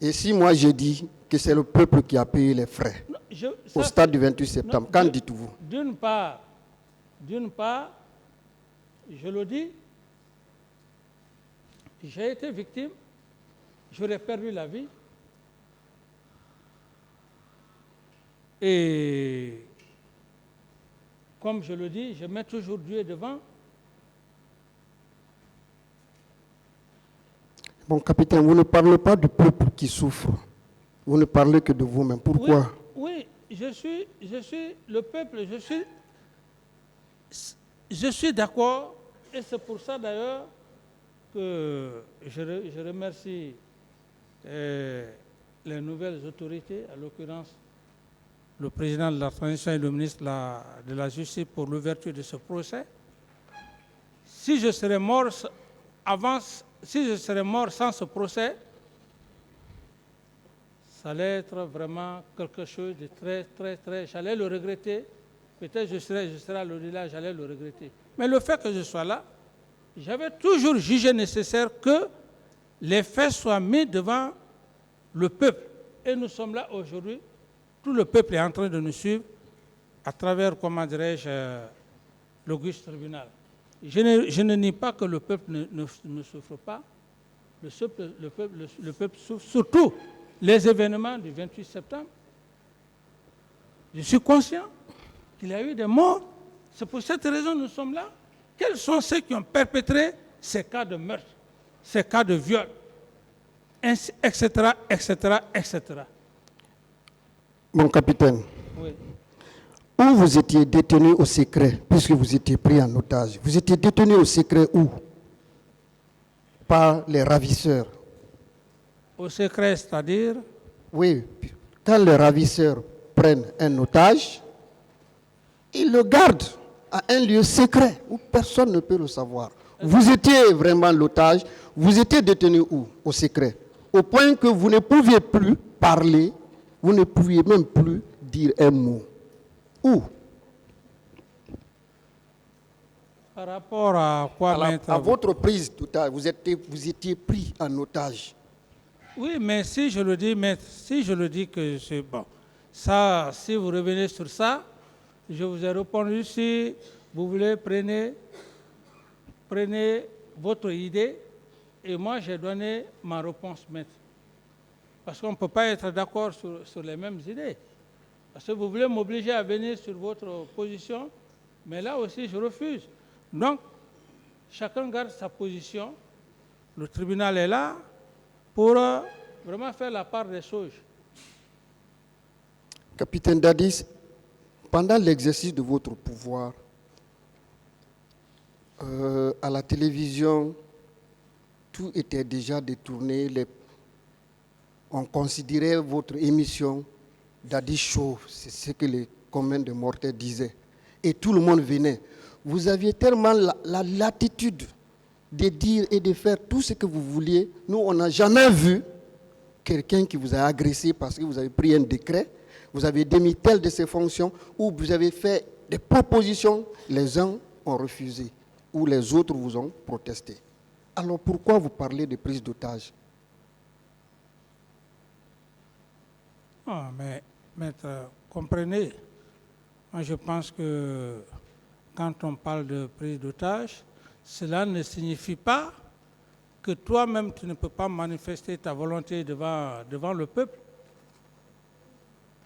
Et si moi je dis que c'est le peuple qui a payé les frais au stade du 28 septembre, qu'en dites-vous? D'une part, je le dis, j'ai été victime, j'aurais perdu la vie. Et comme je le dis, je mets toujours Dieu devant. Bon, capitaine, vous ne parlez pas du peuple qui souffre. Vous ne parlez que de vous-même. Pourquoi? Oui, je suis le peuple, je suis d'accord. Et c'est pour ça d'ailleurs que je remercie les nouvelles autorités, à l'occurrence le président de la transition et le ministre de la Justice pour l'ouverture de ce procès. Si je serais mort sans ce procès, ça allait être vraiment quelque chose de très, j'allais le regretter. Peut-être je serais à l'au-delà, j'allais le regretter. Mais le fait que je sois là, j'avais toujours jugé nécessaire que les faits soient mis devant le peuple. Et nous sommes là aujourd'hui. Tout le peuple est en train de nous suivre à travers, comment dirais-je, l'auguste tribunal. Je ne nie pas que le peuple ne souffre pas. Le peuple souffre, surtout les événements du 28 septembre. Je suis conscient qu'il y a eu des morts. C'est pour cette raison que nous sommes là. Quels sont ceux qui ont perpétré ces cas de meurtre, ces cas de viol, etc., etc., etc. Mon capitaine, oui. Où vous étiez détenu au secret, puisque vous étiez pris en otage? Vous étiez détenu au secret où? Par les ravisseurs. Au secret, c'est-à-dire? Oui, quand les ravisseurs prennent un otage, ils le gardent à un lieu secret où personne ne peut le savoir. Vous étiez vraiment l'otage, vous étiez détenu où? Au secret. Au point que vous ne pouviez plus parler, vous ne pouviez même plus dire un mot. Où? Par rapport à quoi, maître? À votre prise tout à l'heure, vous étiez pris en otage. Oui, mais si je le dis, maître, si je le dis que c'est bon, ça, si vous revenez sur ça, je vous ai répondu, si vous voulez, prenez votre idée et moi j'ai donné ma réponse, maître. Parce qu'on ne peut pas être d'accord sur les mêmes idées. Parce que vous voulez m'obliger à venir sur votre position, mais là aussi je refuse. Donc, chacun garde sa position. Le tribunal est là pour vraiment faire la part des choses. Capitaine Dadis, pendant l'exercice de votre pouvoir, à la télévision, tout était déjà détourné. On considérait votre émission Dadis Show, c'est ce que les communs de mortels disaient. Et tout le monde venait. Vous aviez tellement la latitude de dire et de faire tout ce que vous vouliez. Nous, on n'a jamais vu quelqu'un qui vous a agressé parce que vous avez pris un décret, vous avez démis telle de ses fonctions, ou vous avez fait des propositions, les uns ont refusé, ou les autres vous ont protesté. Alors pourquoi vous parlez de prise d'otage? Ah, mais maître, comprenez, moi je pense que quand on parle de prise d'otage, cela ne signifie pas que toi-même tu ne peux pas manifester ta volonté devant le peuple.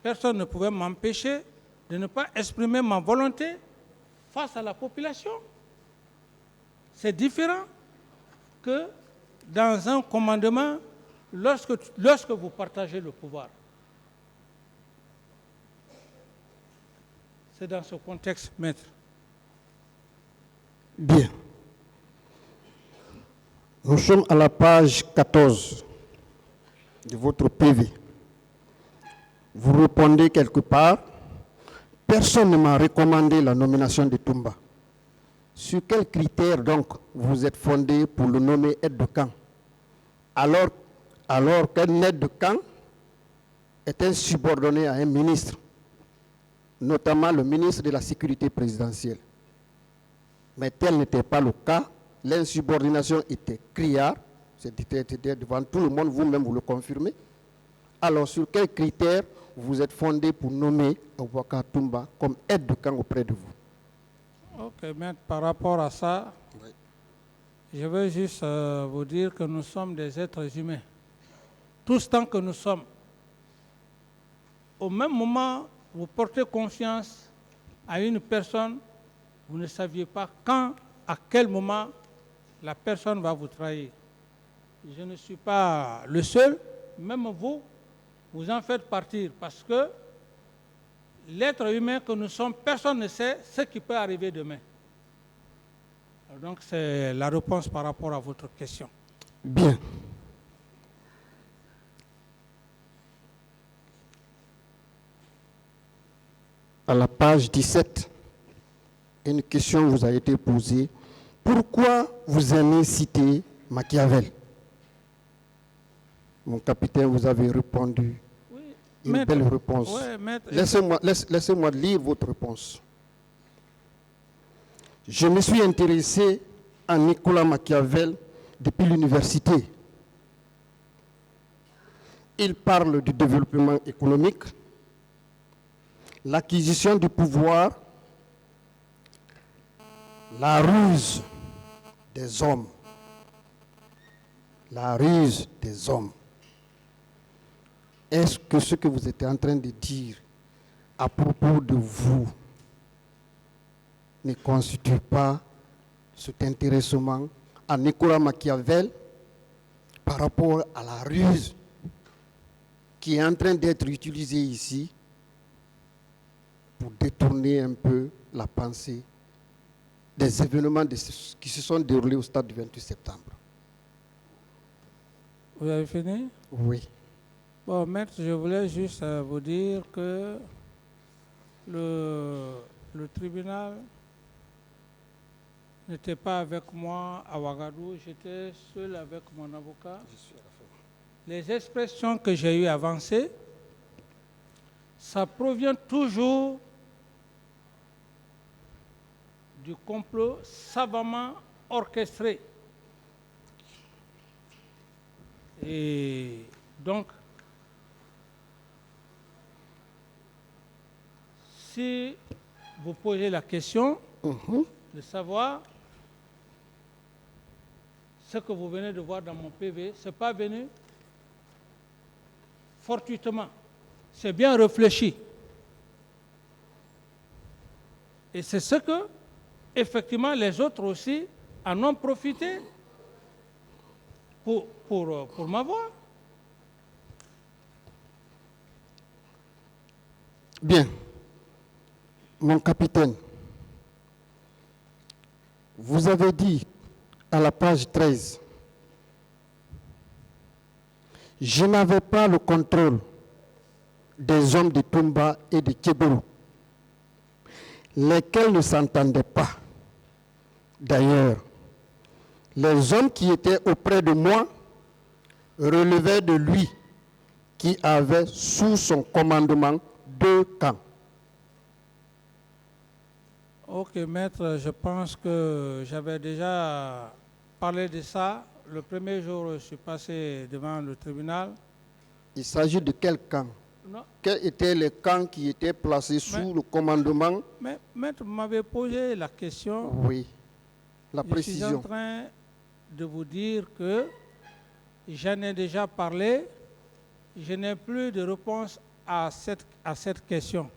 Personne ne pouvait m'empêcher de ne pas exprimer ma volonté face à la population. C'est différent que dans un commandement lorsque vous partagez le pouvoir. C'est dans ce contexte, maître. Bien. Nous sommes à la page 14 de votre PV. Vous répondez quelque part, personne ne m'a recommandé la nomination de Toumba. Sur quels critères donc vous êtes fondé pour le nommer aide de camp, alors qu'un aide de camp est un subordonné à un ministre, notamment le ministre de la Sécurité présidentielle. Mais tel n'était pas le cas. L'insubordination était criarde, c'était devant tout le monde, vous-même vous le confirmez. Alors, sur quels critères vous êtes fondé pour nommer Aboubacar Toumba comme aide de camp auprès de vous? Ok, maître, par rapport à ça, Oui. je veux juste vous dire que nous sommes des êtres humains. Tous tant que nous sommes. Au même moment, vous portez confiance à une personne, vous ne saviez pas quand, à quel moment la personne va vous trahir. Je ne suis pas le seul, même vous, vous en faites partie parce que l'être humain que nous sommes, personne ne sait ce qui peut arriver demain. Donc c'est la réponse par rapport à votre question. Bien. À la page 17, une question vous a été posée. Pourquoi vous aimez citer Machiavel? Mon capitaine, vous avez répondu. Oui, Une maître, belle réponse. ouais, maître, Laissez-moi lire votre réponse. Je me suis intéressé à Nicolas Machiavel depuis l'université. Il parle du développement économique, l'acquisition du pouvoir, la ruse des hommes. La ruse des hommes. Est-ce que ce que vous êtes en train de dire à propos de vous ne constitue pas cet intéressement à Nicolas Machiavel par rapport à la ruse qui est en train d'être utilisée ici pour détourner un peu la pensée des événements qui se sont déroulés au stade du 28 septembre? vous avez fini? Oui. Bon, maître, je voulais juste vous dire que le tribunal n'était pas avec moi à Ouagadougou, j'étais seul avec mon avocat. Les expressions que j'ai eues avancées, ça provient toujours du complot savamment orchestré. Et donc, si vous posez la question de savoir ce que vous venez de voir dans mon PV, ce n'est pas venu fortuitement, c'est bien réfléchi. Et c'est ce que, effectivement, les autres aussi en ont profité pour m'avoir. Bien. Mon capitaine, vous avez dit à la page 13, je n'avais pas le contrôle des hommes de Toumba et de Tchébérou, lesquels ne s'entendaient pas. D'ailleurs, les hommes qui étaient auprès de moi relevaient de lui, qui avait sous son commandement 2 camps. Ok, maître, je pense que j'avais déjà parlé de ça. Le premier jour où je suis passé devant le tribunal. Il s'agit de quel camp? Non. Quels étaient les camps qui étaient placés sous le commandement? Mais maître, vous m'avez posé la question. Oui, la précision. Je suis en train de vous dire que j'en ai déjà parlé. Je n'ai plus de réponse à cette question.